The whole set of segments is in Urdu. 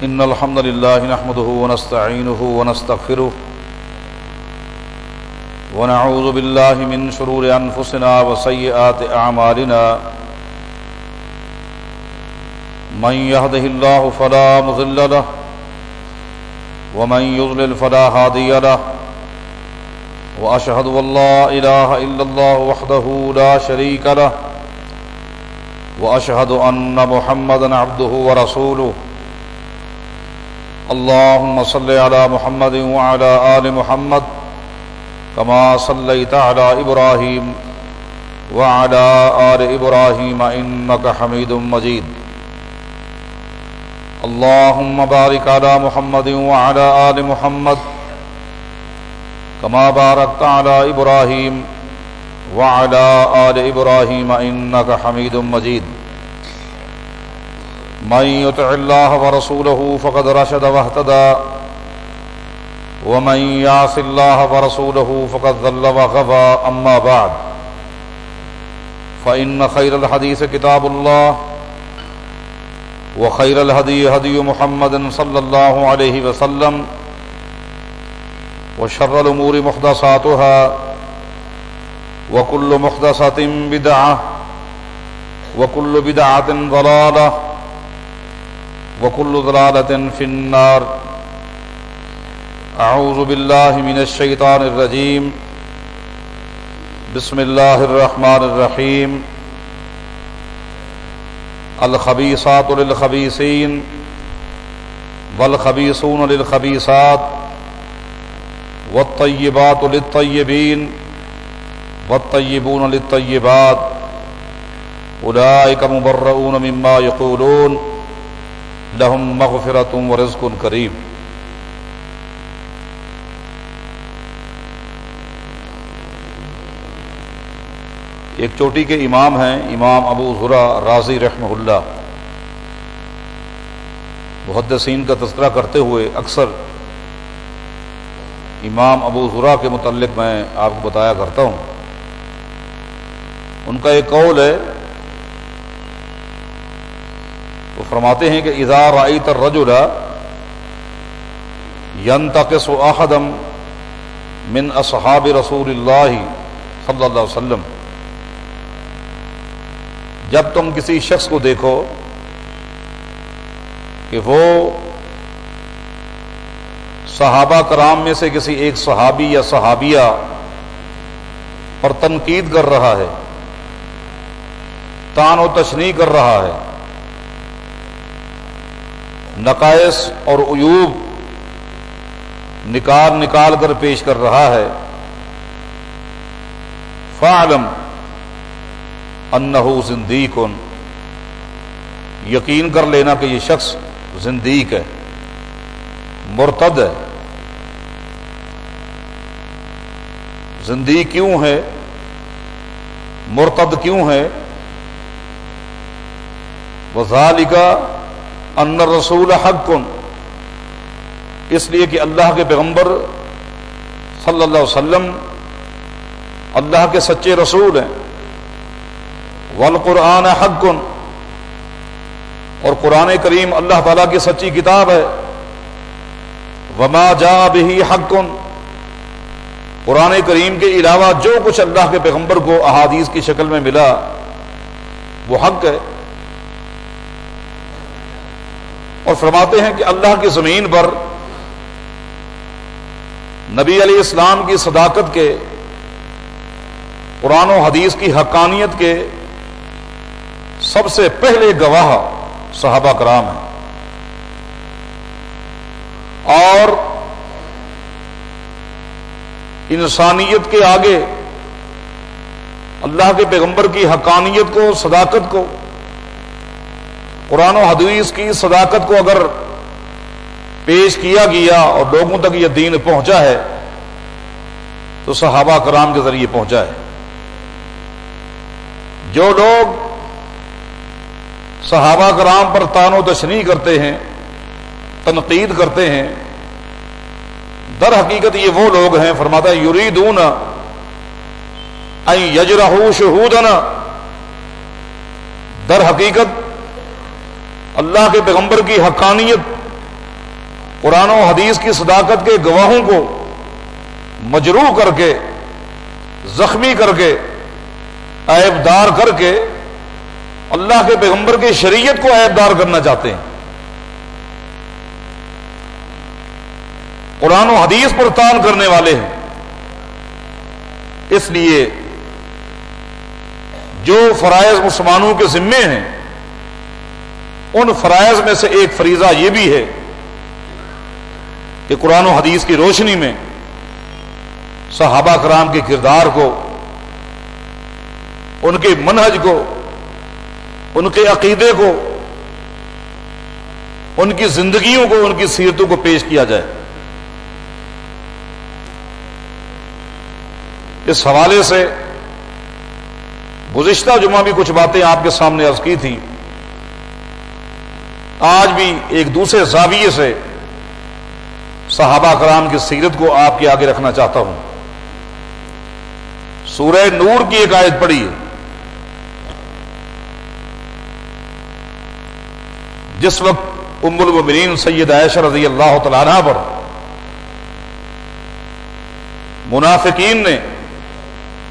إن الحمد لله نحمده ونستعينه ونستغفره ونعوذ بالله من شرور أنفسنا وسيئات أعمالنا من يهده الله فلا مضل له ومن يضلل فلا هادي له وأشهد أن لا إله إلا الله وحده لا شريك له وأشهد أن محمدا عبده ورسوله اللهم صل على محمد وعلى آل محمد كما صليت على إبراهيم وعلى آل إبراهيم إنك حميد مجيد اللهم بارك على محمد وعلى آل محمد كما باركت على إبراهيم وعلى آل إبراهيم إنك حميد مجيد من يطع الله ورسوله فقد رشد واهتدى ومن يعص الله ورسوله فقد ضل وغوى أما بعد فإن خير الحديث كتاب الله وخير الهدي هدي محمد صلى الله عليه وسلم وشر الأمور محدثاتها وكل محدثة بدعة وكل بدعة ضلالة وكل ضلالة في النار أعوذ بالله من الشيطان الرجيم بسم الله الرحمن الرحيم الخبيثات للخبيثين والخبيثون للخبيثات والطيبات للطيبين والطيبون للطيبات أولئك مبرؤون مما يقولون لهم مغفرة ورزق کریم۔ ایک چوٹی کے امام ہیں امام ابو زرع رازی رحمہ اللہ، محدثین کا تذکرہ کرتے ہوئے اکثر امام ابو زرع کے متعلق میں آپ کو بتایا کرتا ہوں۔ ان کا ایک قول ہے، وہ فرماتے ہیں کہ اذا رأیت الرجل ينتقص احدا من اصحاب رسول اللہ صلی اللہ علیہ وسلم، جب تم کسی شخص کو دیکھو کہ وہ صحابہ کرام میں سے کسی ایک صحابی یا صحابیہ پر تنقید کر رہا ہے، طعن و تشنیع کر رہا ہے، نقائص اور عیوب نکال کر پیش کر رہا ہے، فاعلم انہ زندیق، یقین کر لینا کہ یہ شخص زندیق ہے، مرتد ہے۔ زندیق کیوں ہے، مرتد کیوں ہے؟ وذالک ان الرسول حق، اس لیے کہ اللہ کے پیغمبر صلی اللہ علیہ وسلم اللہ کے سچے رسول ہیں، والقرآن حق، اور قرآن کریم اللہ تعالیٰ کی سچی کتاب ہے، وما جاء به حق، قرآن کریم کے علاوہ جو کچھ اللہ کے پیغمبر کو احادیث کی شکل میں ملا وہ حق ہے۔ اور فرماتے ہیں کہ اللہ کی زمین پر نبی علیہ السلام کی صداقت کے، قرآن و حدیث کی حقانیت کے سب سے پہلے گواہ صحابہ کرام ہیں، اور انسانیت کے آگے اللہ کے پیغمبر کی حقانیت کو، صداقت کو، قرآن و حدیث کی صداقت کو اگر پیش کیا گیا اور لوگوں تک یہ دین پہنچا ہے تو صحابہ کرام کے ذریعے پہنچا ہے۔ جو لوگ صحابہ کرام پر طعن و تشنیع کرتے ہیں، تنقید کرتے ہیں، در حقیقت یہ وہ لوگ ہیں، فرماتا ہے یریدون ان یجرحوا شہودنا، در حقیقت اللہ کے پیغمبر کی حقانیت قرآن و حدیث کی صداقت کے گواہوں کو مجروح کر کے، زخمی کر کے، عیبدار کر کے اللہ کے پیغمبر کی شریعت کو عیبدار کرنا چاہتے ہیں، قرآن و حدیث پر طعن کرنے والے ہیں۔ اس لیے جو فرائض مسلمانوں کے ذمے ہیں، ان فرائض میں سے ایک فریضہ یہ بھی ہے کہ قرآن و حدیث کی روشنی میں صحابہ کرام کے کردار کو، ان کے منہج کو، ان کے عقیدے کو، ان کی زندگیوں کو، ان کی سیرتوں کو پیش کیا جائے۔ اس حوالے سے گزشتہ جمعہ بھی کچھ باتیں آپ کے سامنے عرض کی تھی، آج بھی ایک دوسرے زاویے سے صحابہ کرام کی سیرت کو آپ کے آگے رکھنا چاہتا ہوں۔ سورہ نور کی ایک آیت پڑھی ہے، جس وقت ام المؤمنین سید عائشہ رضی اللہ تعالی عنہا پر منافقین نے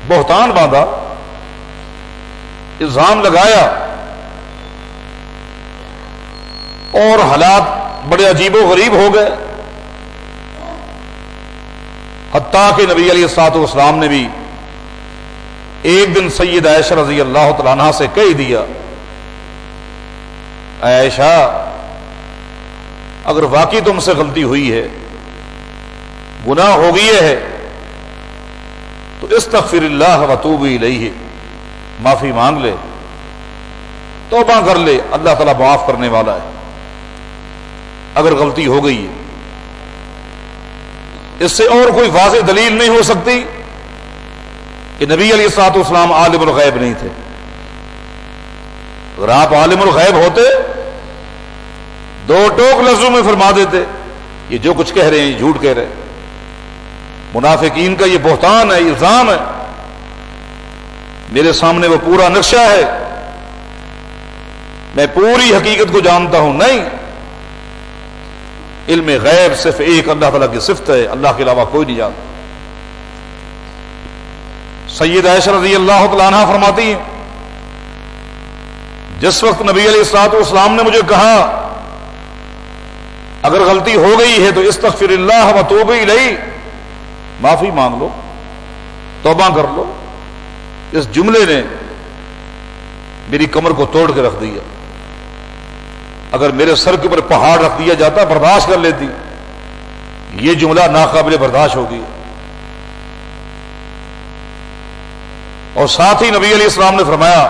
بہتان باندھا، الزام لگایا، اور حالات بڑے عجیب و غریب ہو گئے، حتیٰ کہ نبی علیہ الصلوۃ والسلام نے بھی ایک دن سید عائشہ رضی اللہ تعالیٰ عنہا سے کہہ دیا، عائشہ اگر واقعی تم سے غلطی ہوئی ہے، گناہ ہو گیا ہے، تو استغفر اللہ وتوب الیہ، معافی مانگ لے، توبہ کر لے، اللہ تعالیٰ معاف کرنے والا ہے اگر غلطی ہو گئی ہے۔ اس سے اور کوئی واضح دلیل نہیں ہو سکتی کہ نبی علیہ الصلوۃ والسلام عالم الغیب نہیں تھے۔ اگر آپ عالم الغیب ہوتے، دو ٹوک لفظوں میں فرما دیتے یہ جو کچھ کہہ رہے ہیں یہ جھوٹ کہہ رہے ہیں، منافقین کا یہ بہتان ہے، الزام ہے، میرے سامنے وہ پورا نقشہ ہے، میں پوری حقیقت کو جانتا ہوں۔ نہیں، علم غیب صرف ایک اللہ تعالیٰ کی صفت ہے، اللہ کے علاوہ کوئی نہیں جانتا۔ سید عائشہ رضی اللہ تعالیٰ عنہ فرماتی ہیں، جس وقت نبی علیہ الصلوۃ والسلام نے مجھے کہا اگر غلطی ہو گئی ہے تو استغفر اللہ وتوب الیہ، معافی مانگ لو، توبہ کر لو، اس جملے نے میری کمر کو توڑ کے رکھ دیا۔ اگر میرے سر کے اوپر پہاڑ رکھ دیا جاتا برداشت کر لیتی، یہ جملہ ناقابل برداشت ہوگی۔ اور ساتھ ہی نبی علیہ السلام نے فرمایا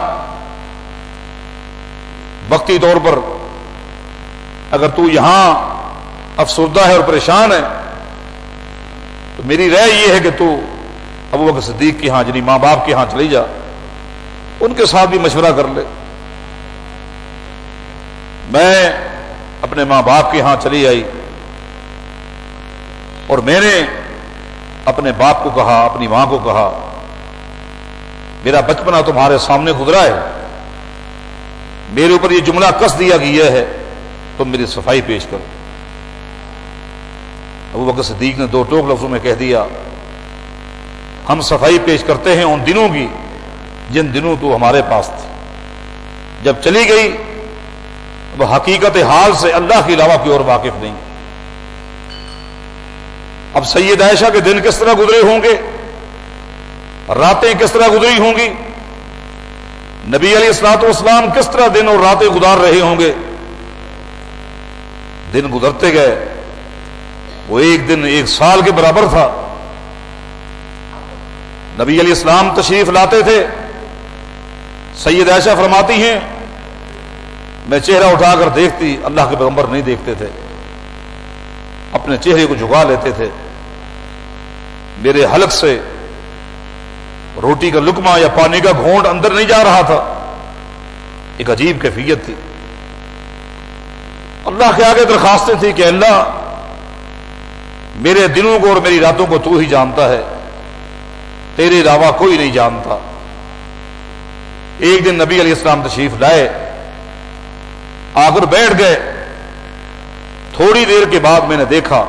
وقتی طور پر اگر تو یہاں افسردہ ہے اور پریشان ہے تو میری رائے یہ ہے کہ تو ابو بکر صدیق کے ہاں، یعنی ماں باپ کے ہاں چلی جا، ان کے ساتھ بھی مشورہ کر لے۔ میں اپنے ماں باپ کے ہاں چلی آئی اور میں نے اپنے باپ کو کہا، اپنی ماں کو کہا، میرا بچپنا تمہارے سامنے گزرا ہے، میرے اوپر یہ جملہ کس دیا گیا ہے، تم میری صفائی پیش کرو۔ ابو بکر صدیق نے دو ٹوک لفظوں میں کہہ دیا، ہم صفائی پیش کرتے ہیں ان دنوں کی جن دنوں تو ہمارے پاس تھی، جب چلی گئی وہ حقیقت حال سے اللہ کے علاوہ کوئی اور واقف نہیں۔ اب سید عائشہ کے دن کس طرح گزرے ہوں گے، راتیں کس طرح گزری ہوں گی، نبی علیہ الصلوۃ والسلام کس طرح دن اور راتیں گزار رہے ہوں گے۔ دن گزرتے گئے، وہ ایک دن ایک سال کے برابر تھا۔ نبی علیہ السلام تشریف لاتے تھے، سید عائشہ فرماتی ہیں میں چہرہ اٹھا کر دیکھتی، اللہ کے پیغمبر نہیں دیکھتے تھے، اپنے چہرے کو جھکا لیتے تھے، میرے حلق سے روٹی کا لقمہ یا پانی کا گھونٹ اندر نہیں جا رہا تھا، ایک عجیب کیفیت تھی۔ اللہ کے آگے درخواستیں تھی کہ اللہ میرے دنوں کو اور میری راتوں کو تو ہی جانتا ہے، تیرے علاوہ کوئی نہیں جانتا۔ ایک دن نبی علیہ السلام تشریف لائے، آ کر بیٹھ گئے تھوڑی دیر کے بعد میں نے دیکھا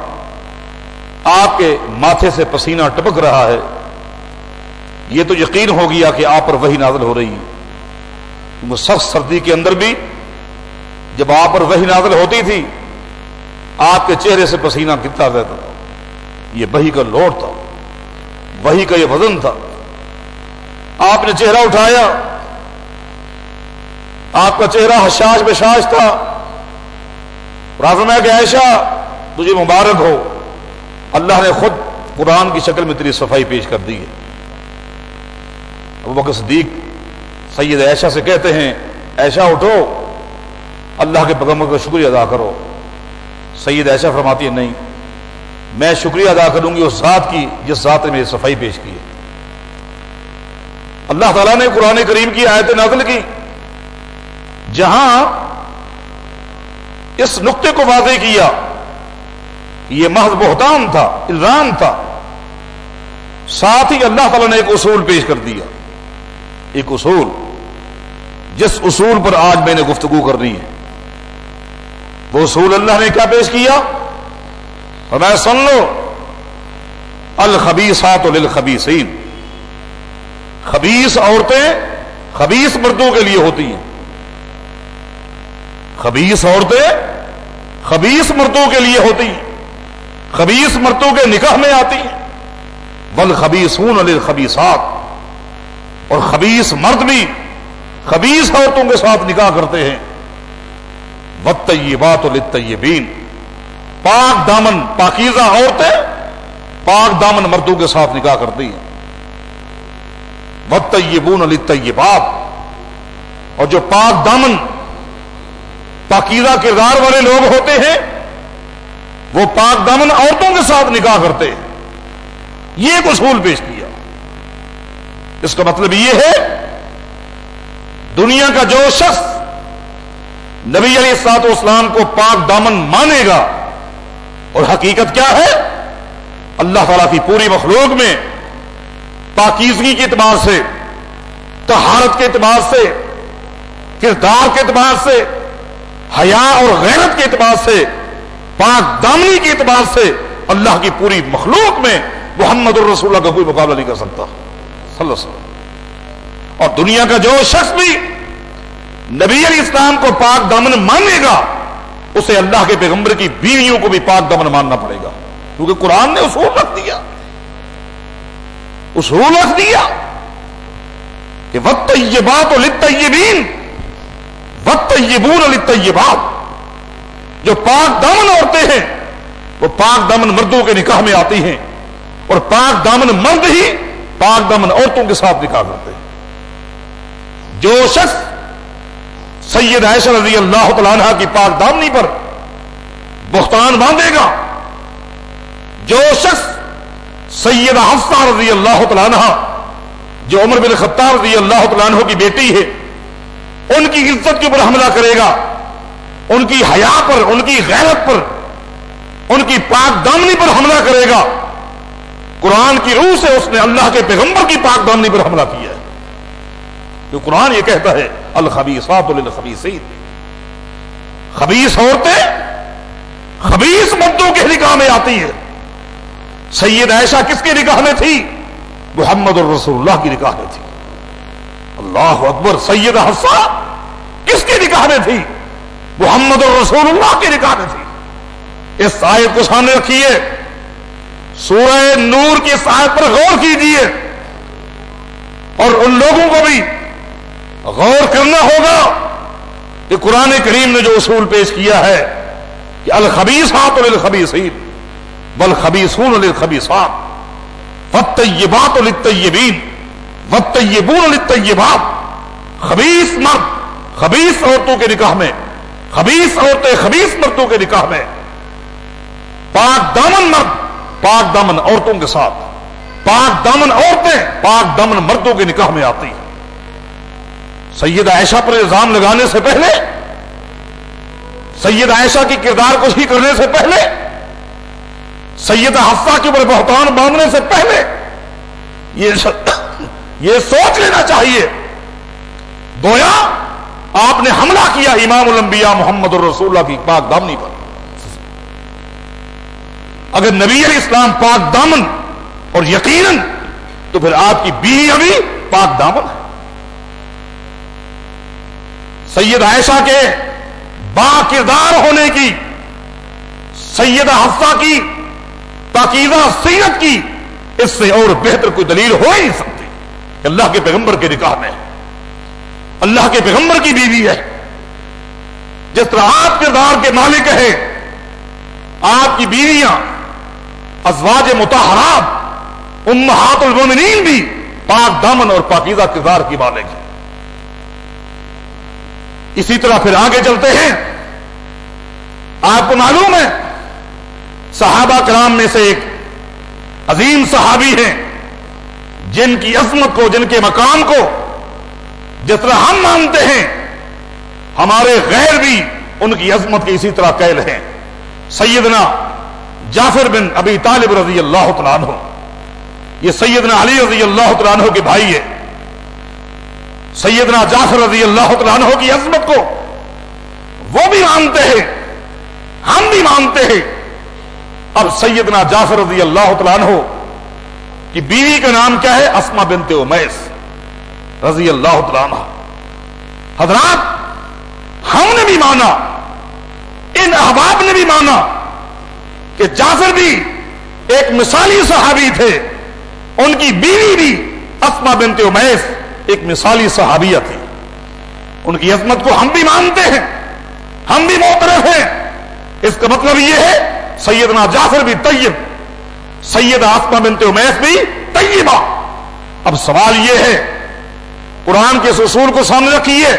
آپ کے ماتھے سے پسینہ ٹپک رہا ہے، یہ تو یقین ہو گیا کہ آپ پر وحی نازل ہو رہی ہے۔ وہ سخت سردی کے اندر بھی جب آپ پر وحی نازل ہوتی تھی آپ کے چہرے سے پسینہ گرتا رہتا تھا۔ یہ وحی کا لوٹ تھا، وحی کا یہ وزن تھا۔ آپ نے چہرہ اٹھایا، آپ کا چہرہ حشاش بشاش تھا، اور فرمایا کہ عائشہ تجھے مبارک ہو، اللہ نے خود قرآن کی شکل میں تیری صفائی پیش کر دی ہے۔ ابو بکر صدیق سید عائشہ سے کہتے ہیں عائشہ اٹھو، اللہ کے پیغمبر کا شکریہ ادا کرو۔ سید عائشہ فرماتی ہے نہیں، میں شکریہ ادا کروں گی اس ذات کی جس ذات نے میری صفائی پیش کی ہے۔ اللہ تعالیٰ نے قرآن کریم کی آیت نازل کی جہاں اس نقطے کو واضح کیا کہ یہ محض بہتان تھا، الزام تھا، ساتھ ہی اللہ تعالیٰ نے ایک اصول پیش کر دیا، ایک اصول جس اصول پر آج میں نے گفتگو کرنی ہے۔ وہ اصول اللہ نے کیا پیش کیا؟ فرمایا سن لو، الخبیثات للخبیثین، خبیث عورتیں خبیث مردوں کے لیے ہوتی ہیں، خبیث عورتیں خبیث مردوں کے لیے ہوتی ہیں، خبیث مردوں کے نکاح میں آتی ہیں، والخبیثون للخبیثات، اور خبیث مرد بھی خبیث عورتوں کے ساتھ نکاح کرتے ہیں، والطیبات للطیبین، پاک دامن پاکیزہ عورتیں پاک دامن مردوں کے ساتھ نکاح کرتی ہیں، والطیبون للطیبات، اور جو پاک دامن پاکیزہ کردار والے لوگ ہوتے ہیں وہ پاک دامن عورتوں کے ساتھ نکاح کرتے ہیں۔ یہ ایک اصول پیش کیا۔ اس کا مطلب یہ ہے دنیا کا جو شخص نبی علیہ الصلوۃ والسلام کو پاک دامن مانے گا، اور حقیقت کیا ہے، اللہ تعالیٰ کی پوری مخلوق میں پاکیزگی کے اعتبار سے، طہارت کے اعتبار سے، کردار کے اعتبار سے، حیا اور غیرت کے اعتبار سے، پاک دامنی کے اعتبار سے اللہ کی پوری مخلوق میں محمد الرسول اللہ کا کوئی مقابلہ نہیں کر سکتا صلی اللہ علیہ وسلم۔ اور دنیا کا جو شخص بھی نبی علیہ السلام کو پاک دامن مانے گا اسے اللہ کے پیغمبر کی بیویوں کو بھی پاک دامن ماننا پڑے گا، کیونکہ قرآن نے اصول رکھ دیا، اصول رکھ دیا کہ والطیبات للطیبین والطیبون للطیبات، جو پاک دامن عورتیں ہیں وہ پاک دامن مردوں کے نکاح میں آتی ہیں، اور پاک دامن مرد ہی پاک دامن عورتوں کے ساتھ نکاح کرتے ہیں۔ جو شخص سید عائشہ رضی اللہ تعالیٰ عنہ کی پاک دامنی پر بہتان باندھے گا، جو شخص سیدہ حفصہ رضی اللہ تعالیٰ عنہ جو عمر بن خطاب رضی اللہ تعالیٰ عنہ کی بیٹی ہے ان کی عزت کے اوپر حملہ کرے گا، ان کی حیا پر، ان کی غیرت پر، ان کی پاک دامنی پر حملہ کرے گا، قرآن کی روح سے اس نے اللہ کے پیغمبر کی پاک دامنی پر حملہ کیا ہے۔ تو قرآن یہ کہتا ہے الخبیثات للخبیثین، خبیث عورتیں خبیث مردوں کے نکاح میں آتی ہے۔ سید عائشہ کس کے نکاح میں تھی؟ محمد الرسول اللہ کی نکاح میں تھی۔ اللہ اکبر۔ سیدہ حفصہ کس کے نکاح میں تھی؟ محمد الرسول اللہ کی نکاح میں تھی۔ اس آیت کو سامنے رکھیے، سورہ نور کی اس آیت پر غور کیجیے، اور ان لوگوں کو بھی غور کرنا ہوگا کہ قرآن کریم نے جو اصول پیش کیا ہے کہ الخبیثات للخبیثین والخبیثون للخبیثات والطیبات للطیبین والطیبون للطیبات، خبیث مرد خبیث عورتوں کے نکاح میں، خبیث عورتیں خبیث مردوں کے نکاح میں، پاک دامن مرد پاک دامن عورتوں کے ساتھ، پاک دامن عورتیں پاک دامن مردوں کے نکاح میں آتی ہیں۔ سیدہ عائشہ پر الزام لگانے سے پہلے، سیدہ عائشہ کی کردار کشی کرنے سے پہلے، سیدہ حفصہ کے اوپر بہتان باندھنے سے پہلے یہ سوچ لینا چاہیے، گویا آپ نے حملہ کیا امام الانبیاء محمد الرسول اللہ کی پاک دامنی پر۔ اگر نبی علیہ السلام پاک دامن اور یقیناً تو پھر آپ کی بیوی بھی پاک دامن ہے. سید عائشہ کے با کردار ہونے کی، سیدہ حفصہ کی پاکیزہ سیرت کی اس سے اور بہتر کوئی دلیل ہو ہی نہیں سکتی کہ اللہ کے پیغمبر کے نکاح میں اللہ کے پیغمبر کی بیوی ہے. جس طرح آپ کردار کے مالک ہیں، آپ کی بیویاں ازواج مطہرات امہات المومنین بھی پاک دامن اور پاکیزہ کردار کی مالک ہیں. اسی طرح پھر آگے چلتے ہیں. آپ کو معلوم ہے صحابہ کرام میں سے ایک عظیم صحابی ہیں جن کی عظمت کو، جن کے مقام کو جس طرح ہم مانتے ہیں ہمارے غیر بھی ان کی عظمت کے اسی طرح قائل ہیں. سیدنا جعفر بن ابی طالب رضی اللہ تعالیٰ عنہ، یہ سیدنا علی رضی اللہ تعالیٰ عنہ کے بھائی ہے. سیدنا جعفر رضی اللہ تعالیٰ عنہ کی عظمت کو وہ بھی مانتے ہیں، ہم بھی مانتے ہیں. اب سیدنا جعفر رضی اللہ تعالیٰ عنہ کی بیوی کا نام کیا ہے؟ اسما بنت امیس رضی اللہ تعالیٰ عنہ. حضرات ہم نے بھی مانا، ان احباب نے بھی مانا کہ جعفر بھی ایک مثالی صحابی تھے، ان کی بیوی بھی اسما بنت امیس ایک مثالی صحابیہ تھی. ان کی عظمت کو ہم بھی مانتے ہیں، ہم بھی معترف ہیں. اس کا مطلب یہ ہے سیدنا جعفر بھی طیب، سیدہ اسما بنت امیس بھی طیبہ. اب سوال یہ ہے، قرآن کے اس اصول کو سامنے رکھیے.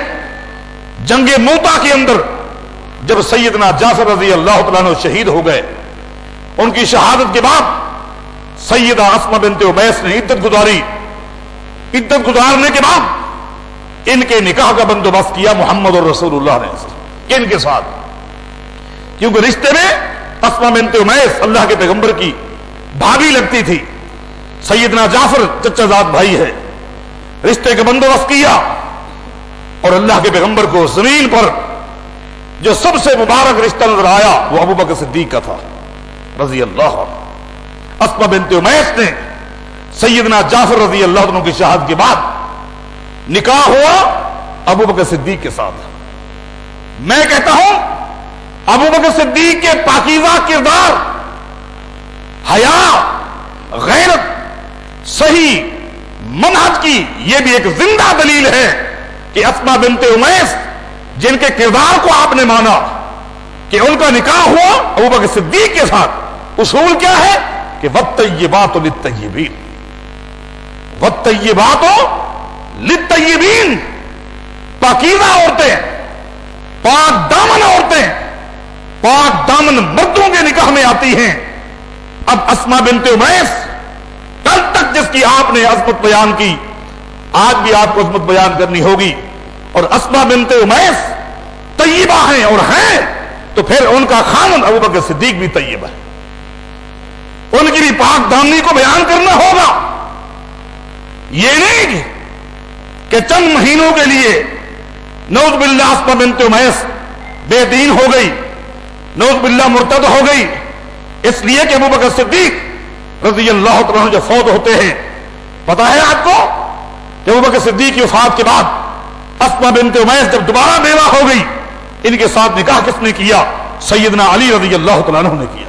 جنگ موتا کے اندر جب سیدنا جعفر رضی اللہ تعالیٰ عنہ شہید ہو گئے، ان کی شہادت کے بعد سیدہ اسما بنت امیس نے عدت گزاری. عدت گزارنے کے بعد ان کے نکاح کا بندوبست کیا محمد رسول اللہ نے ان کے ساتھ، کیونکہ رشتے میں اسما بنت امیس اللہ کے پیغمبر کی بھابھی لگتی تھی. سیدنا جعفر چچا زاد بھائی ہے. رشتے کا بندوبست کیا اور اللہ کے پیغمبر کو زمین پر جو سب سے مبارک رشتہ نظر آیا وہ ابو بکر صدیق کا تھا رضی اللہ عنہ. اسما بنت امیس نے سیدنا جعفر رضی اللہ عنہ کی شہادت کے بعد نکاح ہوا ابو بکر صدیق کے ساتھ. میں کہتا ہوں ابو بکر صدیق کے پاکیزہ کردار، حیا، غیرت، صحیح منہج کی یہ بھی ایک زندہ دلیل ہے کہ اسما بنت امیس جن کے کردار کو آپ نے مانا کہ ان کا نکاح ہوا ابو بکر صدیق کے ساتھ. اصول کیا ہے کہ والطیبات للطیبین، والطیبات للطیبین. پاکیزہ عورتیں، پاک دامن عورتیں پاک دامن مردوں کے نکاح میں آتی ہیں. اب اسما بنت امیس کل تک جس کی آپ نے عظمت بیان کی، آج بھی آپ کو عظمت بیان کرنی ہوگی. اور اسما بنت امیس طیبہ ہیں اور ہیں تو پھر ان کا خاوند ابو بکر صدیق بھی طیب ہے. ان کی بھی پاک دامنی کو بیان کرنا ہوگا. یہ نہیں کہ چند مہینوں کے لیے نعوذ باللہ اسما بنت امیس بے دین ہو گئی، نعوذ باللہ مرتد ہو گئی، اس لیے کہ ابو بکر صدیق رضی اللہ تعالیٰ عنہ جو فوت ہوتے ہیں. پتا ہے آپ کو کہ ابو بکر صدیق کی وفات کے بعد اسما بنت امیس جب دوبارہ بیوہ ہو گئی، ان کے ساتھ نکاح کس نے کیا؟ سیدنا علی رضی اللہ تعالیٰ عنہ نے کیا.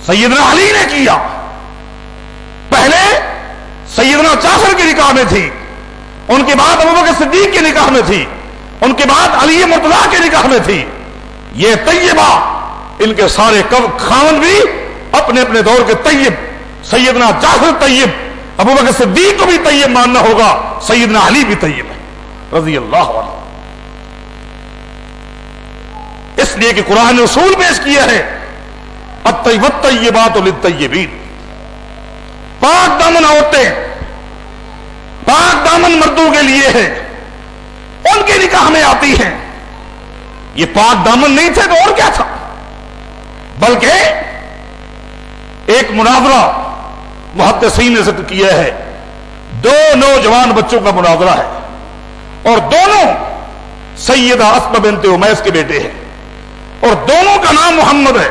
سیدنا علی نے کیا. پہلے سیدنا جعفر کے نکاح میں تھی، ان کے بعد ابو بکر صدیق کے نکاح میں تھی، ان کے بعد علی مرتضیٰ کے نکاح میں تھی. یہ طیبہ ان کے سارے خاوند بھی اپنے اپنے دور کے طیب. سیدنا جعفر طیب، ابو بکر صدیق کو بھی طیب ماننا ہوگا، سیدنا علی بھی طیب ہے رضی اللہ عنہ. اس لیے کہ قرآن نے اصول پیش کیا ہے الطیبات للطیبین. پاک دامن عورتیں پاک دامن مردوں کے لیے ہے، ان کے نکاح میں آتی ہیں. یہ پاک دامن نہیں تھے تو اور کیا تھا؟ بلکہ ایک مناظرہ محدثین نے ذکر کیا ہے، دو نوجوان بچوں کا مناظرہ ہے اور دونوں سیدہ اسما بنت امیس کے بیٹے ہیں اور دونوں کا نام محمد ہے.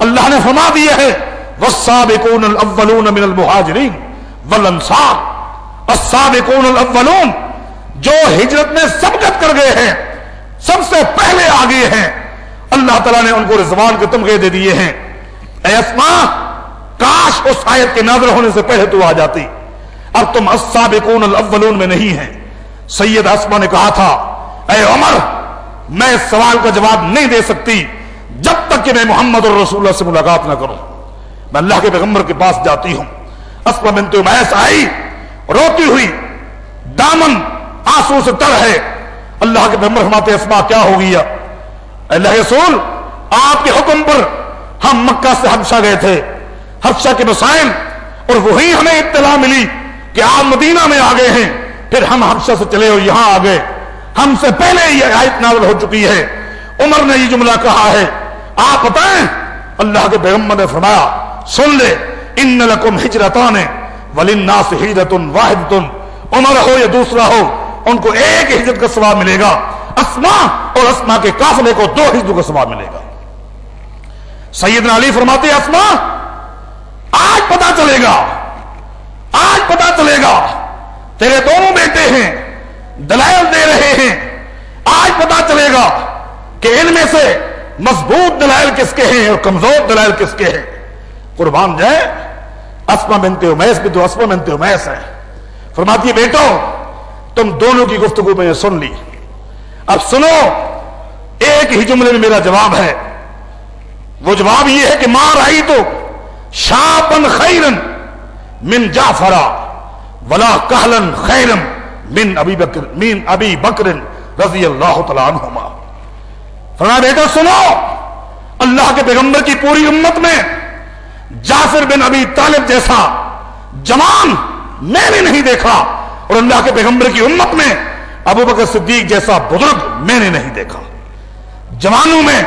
اللہ نے فرما دیا ہے والسابقون الاولون من المہاجرین والانصار، السابقون الاولون جو ہجرت میں سبقت کر گئے ہیں، سب سے پہلے آگے ہیں، اللہ تعالیٰ نے ان کو رضوان کے تمغے دے دیے ہیں۔ اے اسماء، کاش اس آیت کے نازل ہونے سے پہلے تو آ جاتی، اب تم السابقون الاولون میں نہیں ہیں۔ سید اسماء نے کہا تھا اے عمر، میں اس سوال کا جواب نہیں دے سکتی جب تک کہ میں محمد رسول اللہ سے ملاقات نہ کروں، میں اللہ کے پیغمبر کے پاس جاتی ہوں۔ اسماء بنت امیس آئی روتی ہوئی، دامن آنسو سے تر ہے۔ اللہ کے پیغمبر فرماتے اسماء کیا ہو گیا؟ اللہ رسول، آپ کے حکم پر ہم مکہ سے حبشہ گئے تھے، حبشہ کے مسائل، اور وہی ہمیں اطلاع ملی کہ آپ مدینہ میں آ گئے ہیں، پھر ہم حبشہ سے چلے اور یہاں آ گئے، ہم سے پہلے یہ آیت نازل ہو چکی ہے۔ عمر نے یہ جملہ کہا ہے، آپ بتائیں؟ اللہ کے پیغمبر نے فرمایا سن لے، ان لکم ہجرتان وللناس ہجرۃ واحدۃ، عمر ہو یا دوسرا ہو، ان کو ایک ہجرت کا ثواب ملے گا، اسماء اور اسماء کے قافلے کو 2 ہجرتوں کا ثواب ملے گا۔ سیدنا علی فرماتے اسماء آج پتا چلے گا، آج پتا چلے گا، تیرے دونوں بیٹے ہیں، دلائل دے رہے ہیں، آج پتا چلے گا کہ ان میں سے مضبوط دلائل کس کے ہیں اور کمزور دلائل کس کے ہیں۔ قربان جائے، اسماء بنت امیس بھی تو اسماء بنت امیس ہے۔ فرماتی ہے بیٹو تم دونوں کی گفتگو میں نے سن لی، اب سنو ایک ہی جملے میں میرا جواب ہے، وہ جواب یہ ہے کہ ما رأیت شابا خیرا من جعفر ولا کہلا خیرا من ابی بکر رضی اللہ تعالی عنہما۔ فرمایا بیٹا سنو، اللہ کے پیغمبر کی پوری امت میں جعفر بن ابی طالب جیسا جوان میں نے نہیں دیکھا، اور اللہ کے پیغمبر کی امت میں ابو بکر صدیق جیسا بزرگ میں نے نہیں دیکھا۔ جوانوں میں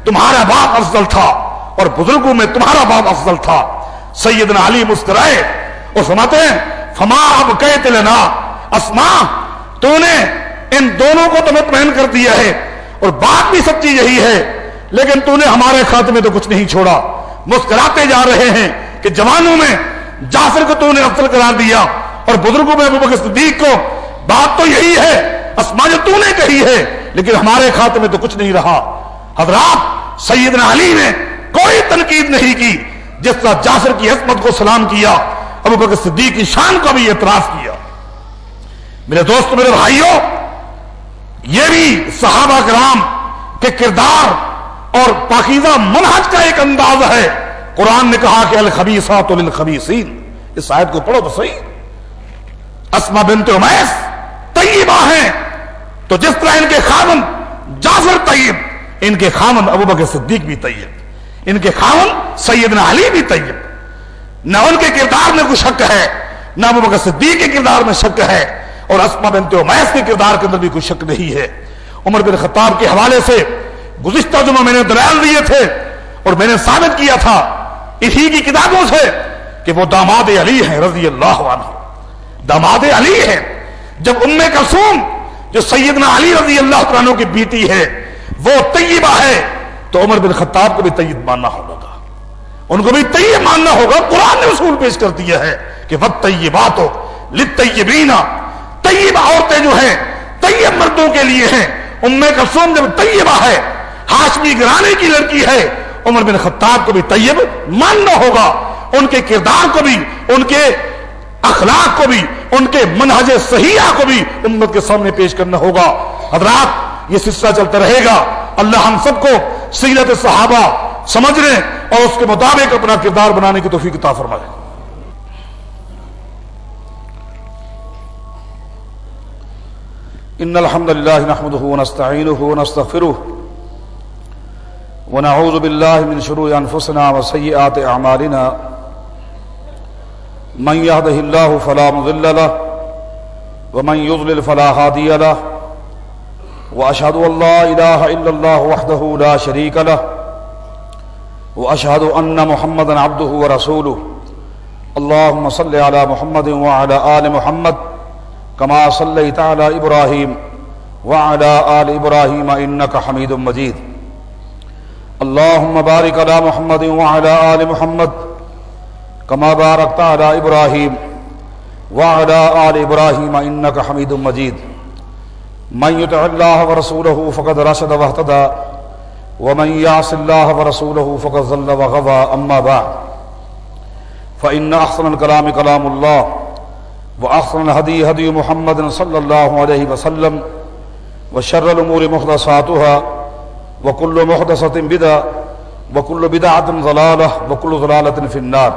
تمہارا باپ افضل تھا اور بزرگوں میں تمہارا باپ افضل تھا۔ سیدنا علی مسکرائے اور فرماتے ہیں فما ابقیت لنا، اسماء تو نے ان دونوں کو تو مطمئن کر دیا ہے، اور بات بھی سچی یہی ہے، لیکن تو نے ہمارے خاتمے میں تو کچھ نہیں چھوڑا۔ مسکراتے جا رہے ہیں کہ جوانوں میں جعفر کو تو نے افضل قرار دیا اور بزرگوں میں ابو بکر صدیق کو، بات تو یہی ہے اسماء جو تو نے کہی ہے، لیکن ہمارے خاتمے میں تو کچھ نہیں رہا۔ حضرات سیدنا علی نے کوئی تنقید نہیں کی، جس طرح جعفر کی عظمت کو سلام کیا، ابو بکر صدیق کی شان کو بھی اعتراف کیا۔ میرے دوستو، میرے بھائیوں، یہ بھی صحابہ کرام کے کردار اور پاکیزہ منہج کا ایک انداز ہے۔ قرآن نے کہا کہ الخبیثات للخبیثین، اس آیت کو پڑھو تو صحیح۔ اسماء بنت امیس طیبہ ہیں، تو جس طرح ان کے خاوند جعفر طیب، ان کے خاوند ابو بکر صدیق بھی طیب، ان کے خاوند سیدنا علی بھی طیب۔ نہ ان کے کردار میں کوئی شک ہے، نہ ابو بکر صدیق کے کردار میں شک ہے، اور اسماء بنت امیس کے کردار کے اندر بھی کوئی شک نہیں ہے۔ عمر بن خطاب کے حوالے سے گزشتہ جمعہ میں نے دلائل دیے تھے، اور میں نے ثابت کیا تھا انہی کی کتابوں سے کہ وہ داماد علی ہیں رضی اللہ عنہ، داماد علی ہیں۔ جب ام کلثوم جو سیدنا علی رضی اللہ عنہ کی بیٹی ہے وہ طیبہ ہے، تو عمر بن خطاب کو بھی طیب ماننا ہوگا، ان کو بھی طیب ماننا ہوگا۔ قرآن نے اصول پیش کر دیا ہے کہ وَالطَّيِّبَاتُ لِلطَّيِّبِينَ، طیب عورتیں جو ہیں طیب مردوں کے لیے ہیں۔ ام کلثوم جب طیبہ ہے، ہاشمی گھرانے کی لڑکی ہے، عمر بن خطاب کو بھی طیب ماننا ہوگا، ان کے کردار کو بھی، ان کے اخلاق کو بھی، ان کے منہج صحیحہ کو بھی امت کے سامنے پیش کرنا ہوگا۔ حضرات یہ سلسلہ چلتا رہے گا۔ اللہ ہم سب کو سیرت صحابہ سمجھنے اور اس کے مطابق اپنا کردار بنانے کی توفیق عطا فرمائے۔ ان الحمد للہ نحمده ونستعینه ونستغفره ونعوذ باللہ من شرور انفسنا وسیئات اعمالنا، من يهده الله فلا مضل له ومن يضلل فلا هادي له، واشهد ان لا اله الا الله وحده لا شريك له، واشهد ان محمدا عبده ورسوله۔ اللهم صل على محمد وعلى آل محمد كما صليت على ابراهيم وعلى آل ابراهيم انك حميد مجيد۔ اللهم بارك على محمد وعلى آل محمد كما باركت على إبراهيم وعلى آل إبراهيم إنك حميد مجيد. من يطع الله ورسوله فقد رشد واهتدى ومن يعص الله ورسوله فقد ضل وغوى. أما بعد فإن أحسن الكلام كلام الله وأحسن الهدي هدي محمد صلى الله عليه وسلم وشر الأمور محدثاتها وكل محدثة بدعة وكل بدعة ضلالة وكل ضلالة في النار.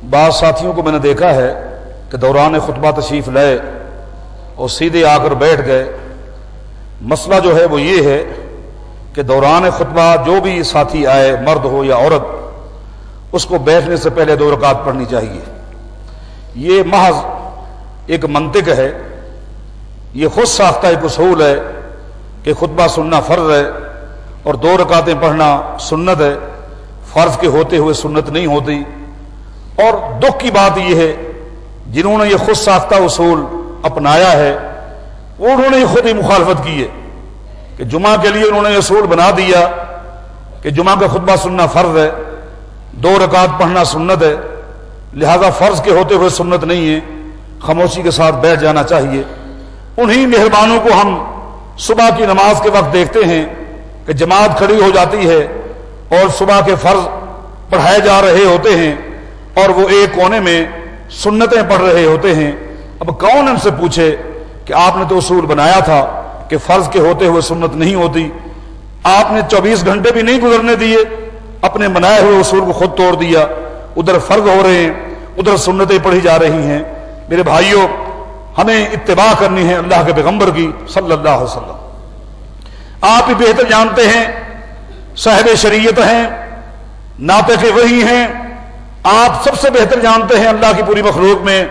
بعض ساتھیوں کو میں نے دیکھا ہے کہ دوران خطبہ تشریف لائے اور سیدھے آ کر بیٹھ گئے. مسئلہ جو ہے وہ یہ ہے کہ دوران خطبہ جو بھی ساتھی آئے, مرد ہو یا عورت, اس کو بیٹھنے سے پہلے 2 رکعت پڑھنی چاہیے. یہ محض ایک منطق ہے, یہ خود ساختہ ایک اصول ہے کہ خطبہ سننا فرض ہے اور 2 رکعتیں پڑھنا سنت ہے. فرض کے ہوتے ہوئے سنت نہیں ہوتی. اور دکھ کی بات یہ ہے جنہوں نے یہ خود ساختہ اصول اپنایا ہے وہ انہوں نے خود ہی مخالفت کی ہے کہ جمعہ کے لیے انہوں نے اصول بنا دیا کہ جمعہ کا خطبہ سننا فرض ہے, 2 رکعت پڑھنا سنت ہے, لہذا فرض کے ہوتے ہوئے سنت نہیں ہے, خاموشی کے ساتھ بیٹھ جانا چاہیے. انہی مہربانوں کو ہم صبح کی نماز کے وقت دیکھتے ہیں کہ جماعت کھڑی ہو جاتی ہے اور صبح کے فرض پڑھائے جا رہے ہوتے ہیں اور وہ ایک کونے میں سنتیں پڑھ رہے ہوتے ہیں. اب کون ان سے پوچھے کہ آپ نے تو اصول بنایا تھا کہ فرض کے ہوتے ہوئے سنت نہیں ہوتی, آپ نے 24 گھنٹے بھی نہیں گزرنے دیے, اپنے بنائے ہوئے اصول کو خود توڑ دیا. ادھر فرض ہو رہے ہیں, ادھر سنتیں پڑھی جا رہی ہیں. میرے بھائیوں, ہمیں اتباع کرنی ہے اللہ کے پیغمبر کی صلی اللہ علیہ وسلم. آپ ہی بہتر جانتے ہیں, صاحب شریعت ہیں, ناطق وحی ہیں, آپ سب سے بہتر جانتے ہیں اللہ کی پوری مخلوق میں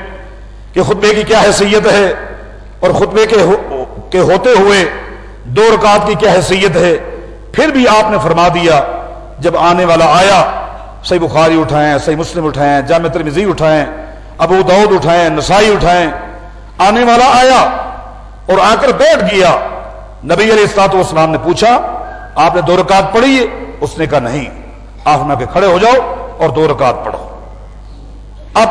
کہ خطبے کی کیا حیثیت ہے اور خطبے کے ہوتے ہوئے 2 رکعت کی کیا حیثیت ہے. پھر بھی آپ نے فرما دیا جب آنے والا آیا, صحیح بخاری اٹھائیں, صحیح مسلم اٹھائیں, جامع ترمذی اٹھائیں, ابو داؤد اٹھائیں, نسائی اٹھائیں, آنے والا آیا اور آ کر بیٹھ گیا. نبی علیہ الصلوۃ والسلام نے پوچھا آپ نے 2 رکعت پڑھی ہے؟ اس نے کہا نہیں. آپ فرمایا کہ کھڑے ہو جاؤ اور 2 رکعت پڑھو. اب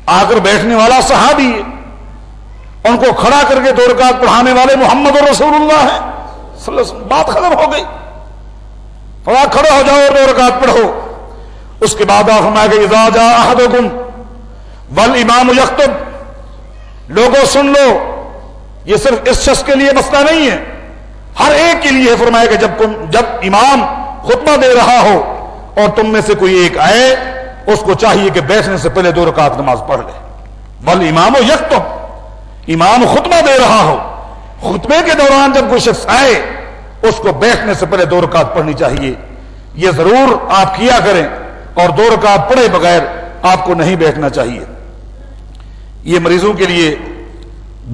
آ کر بیٹھنے والا صحابی ہے, ان کو کھڑا کر کے 2 رکعت پڑھانے والے محمد رسول اللہ ہیں صلی اللہ علیہ وسلم. بات ختم ہو گئی. فرمایا کھڑے ہو جاؤ اور 2 رکعت پڑھو. اس کے بعد آپ فرمایا کہ اذا جاء احدکم والامام یخطب, لوگوں سن لو, یہ صرف اس شخص کے لیے مسئلہ نہیں ہے, ہر ایک کے لیے. فرمایا کہ جب امام خطبہ دے رہا ہو اور تم میں سے کوئی ایک آئے, اس کو چاہیے کہ بیٹھنے سے پہلے 2 رکعت نماز پڑھ لے. والامام یخطب, امام خطبہ دے رہا ہو, خطبے کے دوران جب کوئی شخص آئے اس کو بیٹھنے سے پہلے 2 رکعت پڑھنی چاہیے. یہ ضرور آپ کیا کریں اور 2 رکعت پڑھے بغیر آپ کو نہیں بیٹھنا چاہیے. یہ مریضوں کے لیے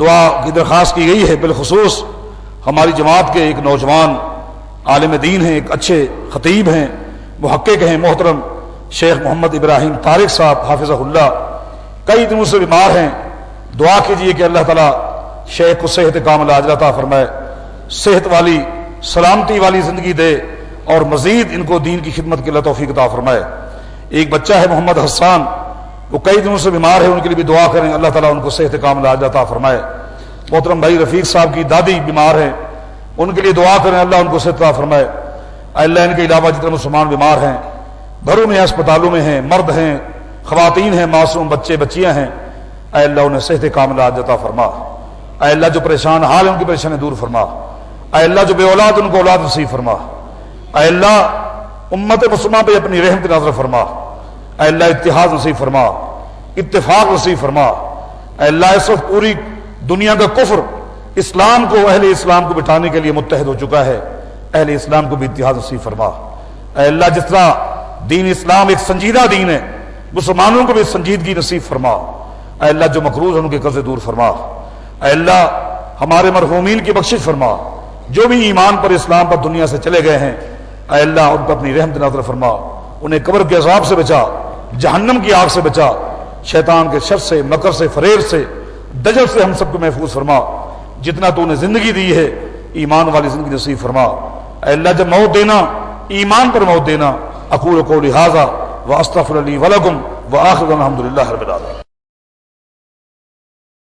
دعا کی درخواست کی گئی ہے. بالخصوص ہماری جماعت کے ایک نوجوان عالم دین ہیں, ایک اچھے خطیب ہیں, محقق ہیں, محترم شیخ محمد ابراہیم طارق صاحب حافظہ اللہ, کئی دنوں سے بیمار ہیں. دعا کیجئے کہ اللہ تعالیٰ شیخ کو صحت کاملہ عاجلہ عطا فرمائے, صحت والی سلامتی والی زندگی دے اور مزید ان کو دین کی خدمت کے لیے توفیق عطا فرمائے. ایک بچہ ہے محمد حسان, وہ کئی دنوں سے بیمار ہے, ان کے لیے بھی دعا کریں اللہ تعالیٰ ان کو صحت کاملہ عاجلہ عطا فرمائے. محترم بھائی رفیق صاحب کی دادی بیمار ہیں, ان کے لیے دعا کریں اللہ ان کو صحت عطا فرمائے. اللہ ان کے علاوہ جتنے مسلمان بیمار ہیں, گھروں میں ہسپتالوں میں ہیں, مرد ہیں, خواتین ہیں, معصوم بچے بچیاں ہیں, اے اللہ انہیں صحت کاملہ عطا فرما. اے اللہ جو پریشان حال ہے ان کی پریشانی دور فرما. اے اللہ جو بے اولاد ان کو اولاد نصیب فرما. اے اللہ امت مسلمہ پہ اپنی رحمت نازل فرما. اے اللہ اتحاد نصیب فرما, اتفاق نصیب فرما. اے اللہ اس وقت پوری دنیا کا کفر اسلام کو, اہل اسلام کو بٹھانے کے لیے متحد ہو چکا ہے, اہل اسلام کو بھی اتحاد نصیب فرما. اے اللہ جس طرح دین اسلام ایک سنجیدہ دین ہے, مسلمانوں کو بھی سنجیدگی نصیب فرما. اے اللہ جو مقروض ہیں ان کے قرضے دور فرما. اے اللہ ہمارے مرحومین کی بخشش فرما, جو بھی ایمان پر اسلام پر دنیا سے چلے گئے ہیں اے اللہ ان پر اپنی رحمت نازل فرما. انہیں قبر کے عذاب سے بچا, جہنم کی آگ سے بچا, شیطان کے شر سے, مکر سے, فریب سے, دجل سے ہم سب کو محفوظ فرما. جتنا تو نے زندگی دی ہے ایمان والی زندگی نصیب فرما. اے اللہ جب موت دینا ایمان پر موت دینا۔ اقول قولی ھذا واستغفر لی ولکم وآخر الحمد للہ رب العالمین۔